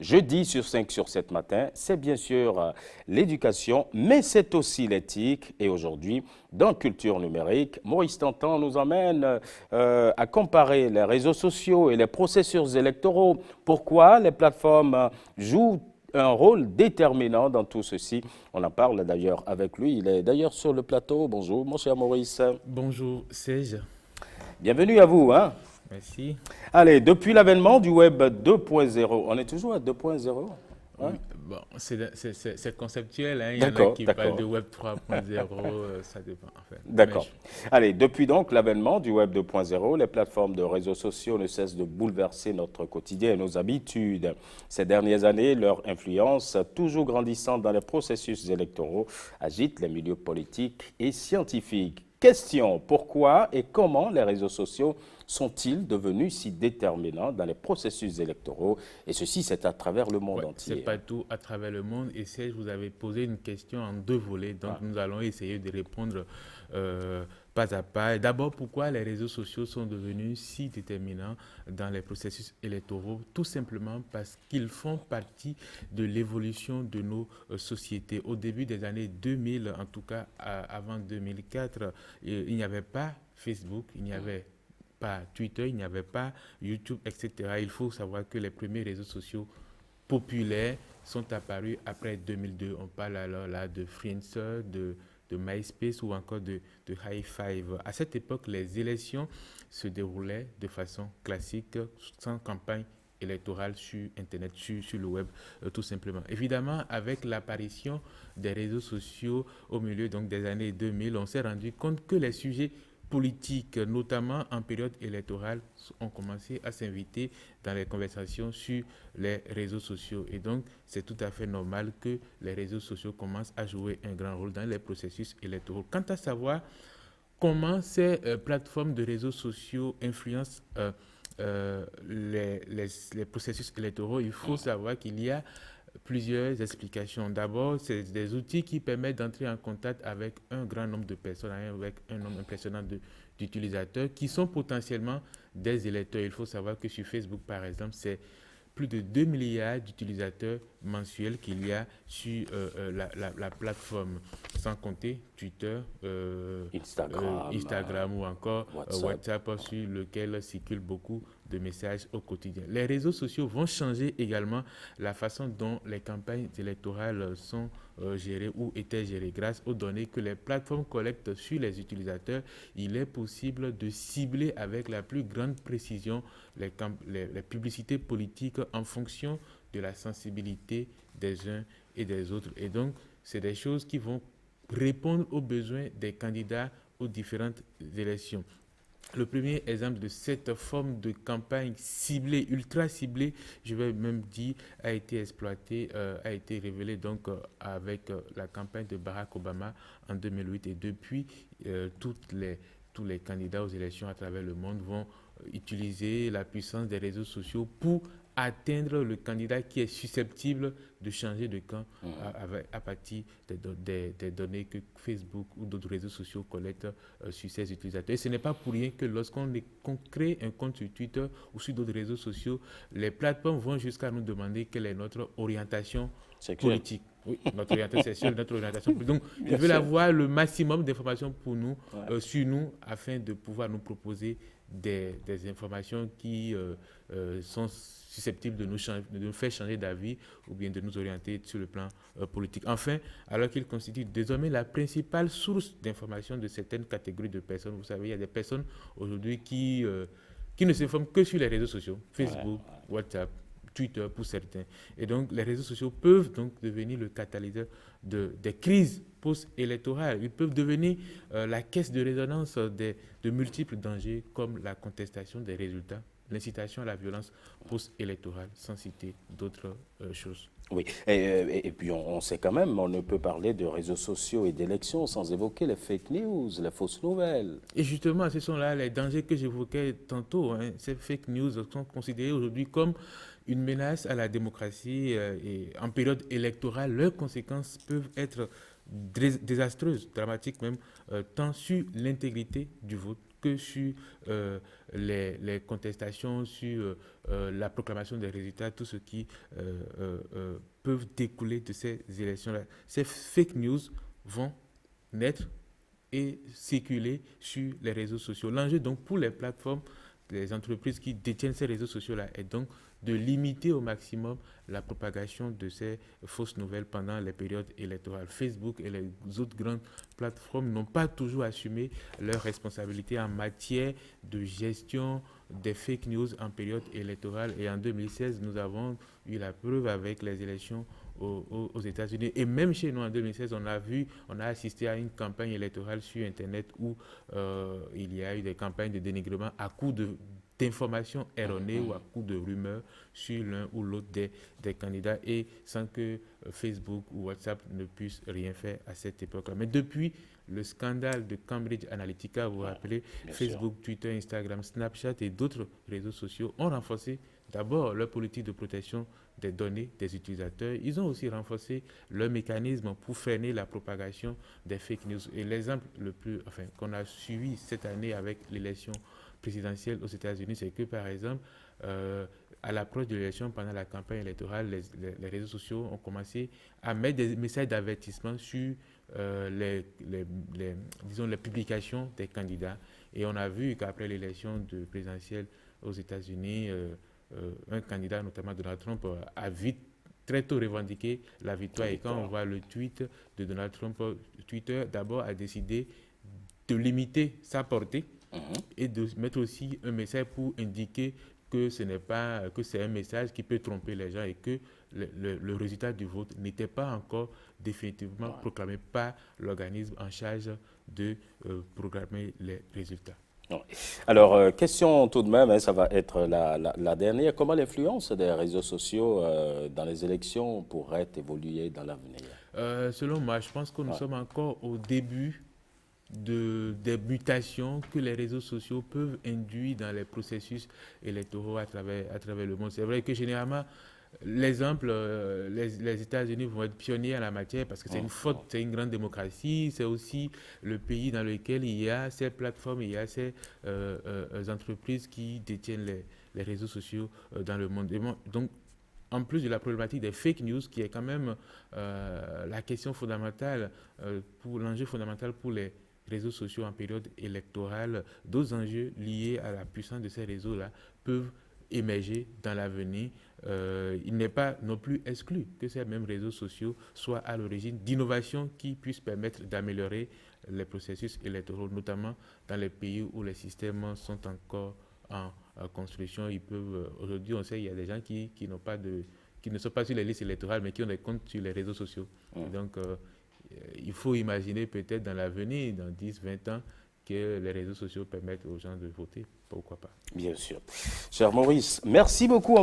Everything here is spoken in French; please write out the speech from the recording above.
jeudi sur 5 sur 7 matin. C'est bien sûr l'éducation, mais c'est aussi l'éthique. Et aujourd'hui, dans Culture numérique, Maurice Tantan nous emmène à comparer les réseaux sociaux et les processus électoraux. Pourquoi les plateformes jouent un rôle déterminant dans tout ceci. On en parle d'ailleurs avec lui. Il est d'ailleurs sur le plateau. Bonjour, mon cher Maurice. Bonjour, Serge. Bienvenue à vous. Merci. Allez, depuis l'avènement du Web 2.0, on est toujours à 2.0 Oui, bon, c'est conceptuel, hein. Il y en a D'accord, qui parlent de d'accord. Web 3.0, ça dépend en fait. D'accord. Allez, depuis donc l'avènement du Web 2.0, les plateformes de réseaux sociaux ne cessent de bouleverser notre quotidien et nos habitudes. Ces dernières années, leur influence, toujours grandissante dans les processus électoraux, agite les milieux politiques et scientifiques. Question, pourquoi et comment les réseaux sociaux sont-ils devenus si déterminants dans les processus électoraux? Et ceci, c'est à travers le monde Ouais, c'est entier. partout à travers le monde. Et Serge, vous avez posé une question en deux volets. Donc, Ah. nous allons essayer de répondre euh, pas à pas. D'abord, pourquoi les réseaux sociaux sont devenus si déterminants dans les processus électoraux? Tout simplement parce qu'ils font partie de l'évolution de nos sociétés. Au début des années 2000, en tout cas avant 2004, il n'y avait pas Facebook, il n'y avait pas Twitter, il n'y avait pas YouTube, etc. Il faut savoir que les premiers réseaux sociaux populaires sont apparus après 2002. On parle alors là de Friendster, de MySpace ou encore de High Five. À cette époque, les élections se déroulaient de façon classique, sans campagne électorale sur Internet, sur le web, tout simplement. Évidemment, avec l'apparition des réseaux sociaux au milieu donc, des années 2000, on s'est rendu compte que les sujets politiques, notamment en période électorale, ont commencé à s'inviter dans les conversations sur les réseaux sociaux. Et donc, c'est tout à fait normal que les réseaux sociaux commencent à jouer un grand rôle dans les processus électoraux. Quant à savoir comment ces plateformes de réseaux sociaux influencent les processus électoraux, il faut savoir qu'il y a plusieurs explications. D'abord, c'est des outils qui permettent d'entrer en contact avec un grand nombre de personnes, avec un nombre impressionnant d'utilisateurs qui sont potentiellement des électeurs. Il faut savoir que sur Facebook, par exemple, c'est plus de 2 milliards d'utilisateurs mensuels qu'il y a sur la plateforme, sans compter Twitter, Instagram, Instagram ou encore WhatsApp. WhatsApp sur lequel circulent beaucoup de messages au quotidien. Les réseaux sociaux vont changer également la façon dont les campagnes électorales sont gérées ou étaient gérées. Grâce aux données que les plateformes collectent sur les utilisateurs, il est possible de cibler avec la plus grande précision les publicités politiques en fonction de la sensibilité des uns et des autres. Et donc, c'est des choses qui vont répondre aux besoins des candidats aux différentes élections. Le premier exemple de cette forme de campagne ciblée, ultra ciblée, je vais même dire, a été exploité, a été révélé donc avec la campagne de Barack Obama en 2008. Et depuis, tous les candidats aux élections à travers le monde vont utiliser la puissance des réseaux sociaux pour atteindre le candidat qui est susceptible de changer de camp à partir des données que Facebook ou d'autres réseaux sociaux collectent sur ses utilisateurs. Et ce n'est pas pour rien que qu'on crée un compte sur Twitter ou sur d'autres réseaux sociaux, les plateformes vont jusqu'à nous demander quelle est notre orientation Sexuel. politique. Oui, notre orientation sexuelle, notre orientation politique. Donc, ils Bien veulent sûr. avoir le maximum d'informations pour nous, Ouais. sur nous, afin de pouvoir nous proposer des informations qui sont susceptibles de nous faire changer d'avis ou bien de nous orienter sur le plan politique. Enfin, alors qu'ils constituent désormais la principale source d'information de certaines catégories de personnes, vous savez, il y a des personnes aujourd'hui qui ne s'informent que sur les réseaux sociaux, Ouais. Facebook, WhatsApp, Twitter pour certains. Et donc, les réseaux sociaux peuvent donc devenir le catalyseur des crises post-électorales. Ils peuvent devenir la caisse de résonance de multiples dangers comme la contestation des résultats, l'incitation à la violence post-électorale, sans citer d'autres choses. Oui, et puis on sait quand même, on ne peut parler de réseaux sociaux et d'élections sans évoquer les fake news, les fausses nouvelles. Et justement, ce sont là les dangers que j'évoquais tantôt, hein. Ces fake news sont considérées aujourd'hui comme une menace à la démocratie et en période électorale, leurs conséquences peuvent être désastreuses, dramatiques même, tant sur l'intégrité du vote que sur les contestations, sur la proclamation des résultats, tout ce qui peuvent découler de ces élections-là. Ces fake news vont naître et circuler sur les réseaux sociaux. L'enjeu donc pour les plateformes, les entreprises qui détiennent ces réseaux sociaux-là est donc de limiter au maximum la propagation de ces fausses nouvelles pendant les périodes électorales. Facebook et les autres grandes plateformes n'ont pas toujours assumé leurs responsabilités en matière de gestion des fake news en période électorale. Et en 2016, nous avons eu la preuve avec les élections aux États-Unis. Et même chez nous, en 2016, on a assisté à une campagne électorale sur Internet où il y a eu des campagnes de dénigrement à coup d'informations erronées ou à coup de rumeurs sur l'un ou l'autre des candidats et sans que Facebook ou WhatsApp ne puissent rien faire à cette époque-là. Mais depuis le scandale de Cambridge Analytica, vous vous rappelez, Facebook, sûr. Twitter, Instagram, Snapchat et d'autres réseaux sociaux ont renforcé d'abord leur politique de protection des données des utilisateurs. Ils ont aussi renforcé leur mécanisme pour freiner la propagation des fake news. Et l'exemple qu'on a suivi cette année avec l'élection présidentielle aux États-Unis, c'est que, par exemple, à l'approche de l'élection, pendant la campagne électorale, les réseaux sociaux ont commencé à mettre des messages d'avertissement sur les publications des candidats. Et on a vu qu'après l'élection présidentielle aux États-Unis, un candidat, notamment Donald Trump, a vite très tôt revendiqué la victoire. Et quand on voit le tweet de Donald Trump, Twitter d'abord a décidé de limiter sa portée et de mettre aussi un message pour indiquer que c'est un message qui peut tromper les gens et que le résultat du vote n'était pas encore définitivement proclamé par l'organisme en charge de programmer les résultats. Alors, question tout de même, ça va être la dernière. Comment l'influence des réseaux sociaux dans les élections pourrait évoluer dans l'avenir? Selon moi, je pense que nous sommes encore au début des mutations que les réseaux sociaux peuvent induire dans les processus électoraux à travers le monde. C'est vrai que généralement, l'exemple, les États-Unis vont être pionniers en la matière parce que c'est une grande démocratie, c'est aussi le pays dans lequel il y a ces plateformes, il y a ces entreprises qui détiennent les réseaux sociaux dans le monde. Donc, en plus de la problématique des fake news, qui est quand même la question fondamentale, l'enjeu fondamental pour les réseaux sociaux en période électorale, d'autres enjeux liés à la puissance de ces réseaux-là peuvent émerger dans l'avenir. Il n'est pas non plus exclu que ces mêmes réseaux sociaux soient à l'origine d'innovations qui puissent permettre d'améliorer les processus électoraux, notamment dans les pays où les systèmes sont encore en construction. Aujourd'hui, on sait qu'il y a des gens qui ne sont pas sur les listes électorales, mais qui ont des comptes sur les réseaux sociaux. Et donc, il faut imaginer peut-être dans l'avenir, dans 10, 20 ans, que les réseaux sociaux permettent aux gens de voter. Pourquoi pas? Bien sûr. Cher Maurice, merci beaucoup.